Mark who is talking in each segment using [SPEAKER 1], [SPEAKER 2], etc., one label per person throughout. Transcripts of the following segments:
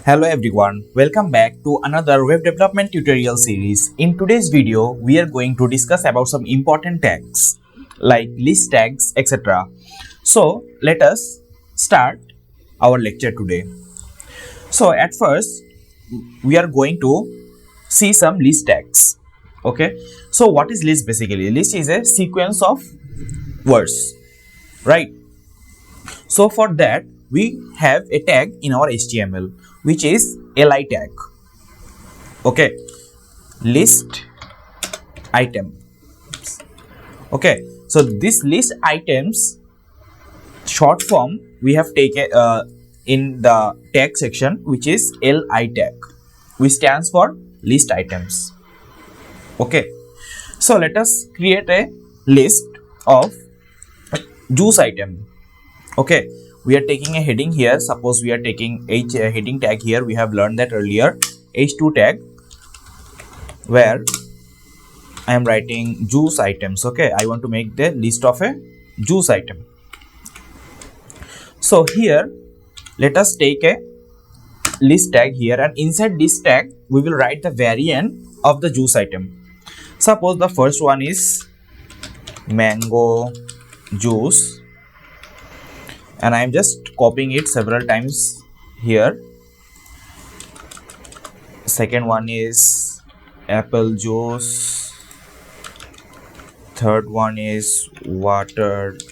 [SPEAKER 1] Hello everyone, welcome back to another web development tutorial series. In today's video, we are going to discuss about some important tags like list tags, etc. So let us start our lecture today. So at first, we are going to see some list tags. Okay, so what is list basically? List is a sequence of words, right? So for that, we have a tag in our HTML which is li tag. Okay, list item. Okay, so this list items short form we have taken in the tag section, which is li tag, which stands for list items. Okay, so let us create a list of juice item. Okay, we are taking a heading here. Suppose we are taking heading tag here. We have learned that earlier, h2 tag, where I am writing juice items. Okay, I want to make the list of a juice item. So here, let us take a list tag here, and inside this tag we will write the variant of the juice item. Suppose the first one is mango juice, and I am just copying it several times here. Second one is apple juice. Third one is watermelon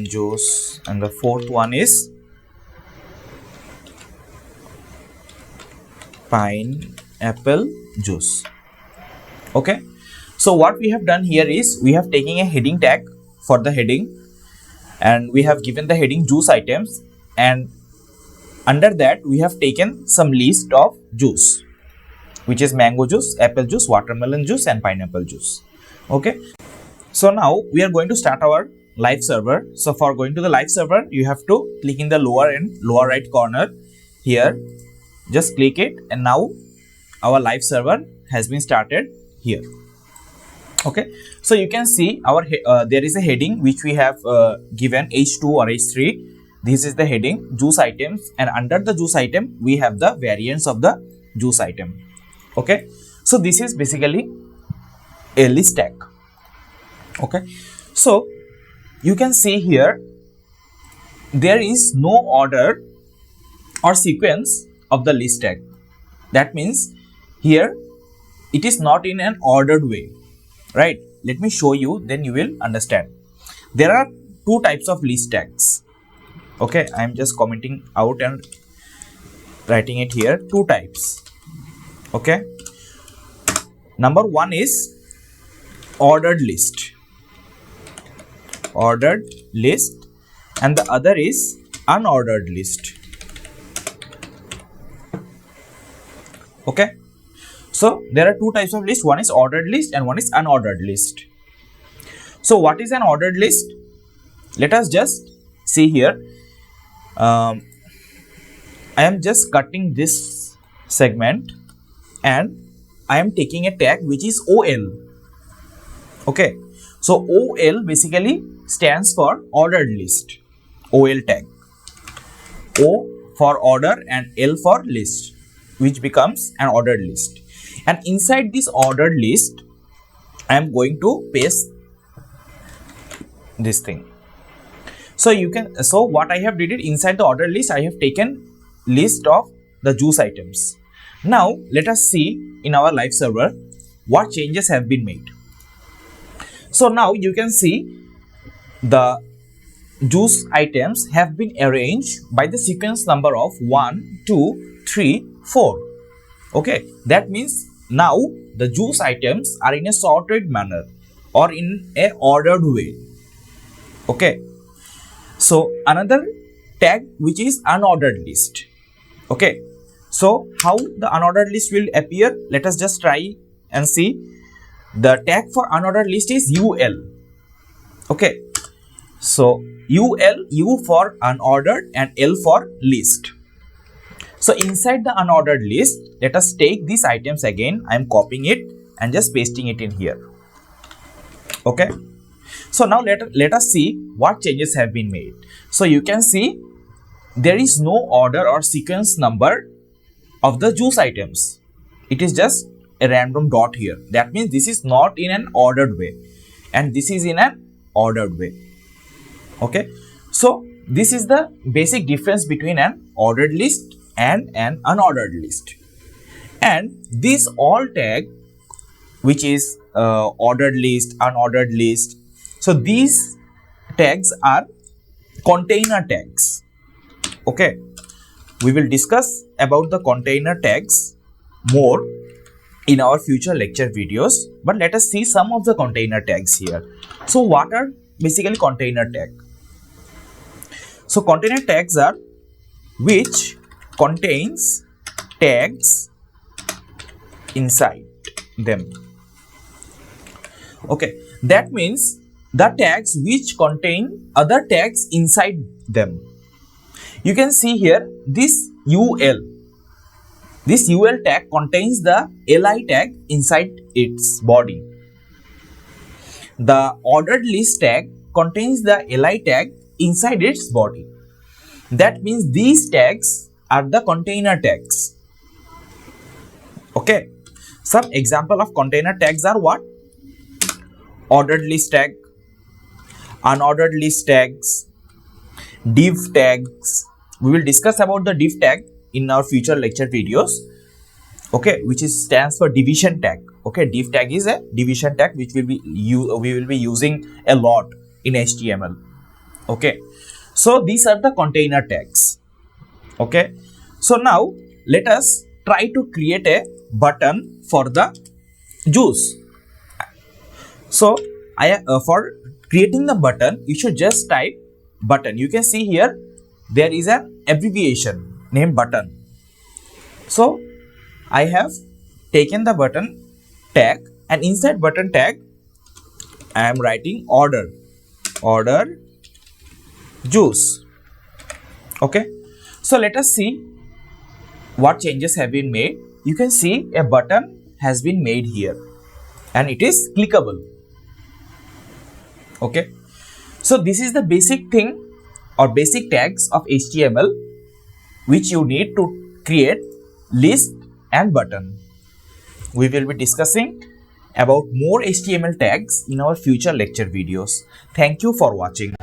[SPEAKER 1] juice, and the fourth one is pineapple juice. Okay, so what we have done here is we have taken a heading tag for the heading, and we have given the heading juice items, and under that we have taken some list of juice, which is mango juice, apple juice, watermelon juice, and pineapple juice. Okay, so now we are going to start our live server. So for going to the live server, you have to click in the lower right corner here. Just click it, and now our live server has been started here. Okay, so you can see our there is a heading which we have given h2 or h3. This is the heading juice items, and under the juice item we have the variants of the juice item. Okay, so this is basically a list tag. Okay, so you can see here there is no order or sequence of the list tag. That means here it is not in an ordered way, right? Let me show you, then you will understand. There are two types of list tags. Okay, I am just commenting out and writing it here. Two types. Okay, number one is ordered list, and the other is unordered list. Okay, so there are two types of list. One is ordered list and one is unordered list. So what is an ordered list? Let us just see here. I am just cutting this segment, and I am taking a tag which is OL. Okay, so OL basically stands for ordered list. OL tag. O for order and L for list, which becomes an ordered list. And inside this ordered list, I am going to paste this thing. So you can, so what I have did it inside the ordered list, I have taken list of the juice items. Now let us see in our live server what changes have been made. So now you can see the juice items have been arranged by the sequence number of 1, 2, 3, 4. Okay, that means now the juice items are in a sorted manner or in a ordered way. Okay, so another tag which is unordered list. Okay, so how the unordered list will appear? Let us just try and see. The tag for unordered list is UL. Okay, so UL, U for unordered and L for list. So inside the unordered list, let us take these items again. I am copying it and just pasting it in here. Okay. So now let us see what changes have been made. So you can see there is no order or sequence number of the juice items. It is just a random dot here. That means this is not in an ordered way and this is in an ordered way. Okay. So this is the basic difference between an ordered list and an unordered list. And this all tag, which is ordered list, unordered list. So these tags are container tags. Okay. We will discuss about the container tags more in our future lecture videos, but let us see some of the container tags here. So what are basically container tag? So container tags are which contains tags inside them. Okay, that means the tags which contain other tags inside them. You can see here this UL. This UL tag contains the LI tag inside its body. The ordered list tag contains the LI tag inside its body. That means these tags are the container tags. Okay. Some example of container tags are what? Ordered list tag, unordered list tags, div tags. We will discuss about the div tag in our future lecture videos. Okay, which stands for division tag. Okay, div tag is a division tag which we will be using a lot in HTML. Okay, so these are the container tags. Okay, so now let us try to create a button for the juice. So for creating the button, you should just type button. You can see here there is an abbreviation named button. So I have taken the button tag and inside button tag I am writing order juice. Okay, so let us see what changes have been made. You can see a button has been made here and it is clickable. Okay, so this is the basic thing or basic tags of HTML which you need to create list and button. We will be discussing about more HTML tags in our future lecture videos. Thank you for watching.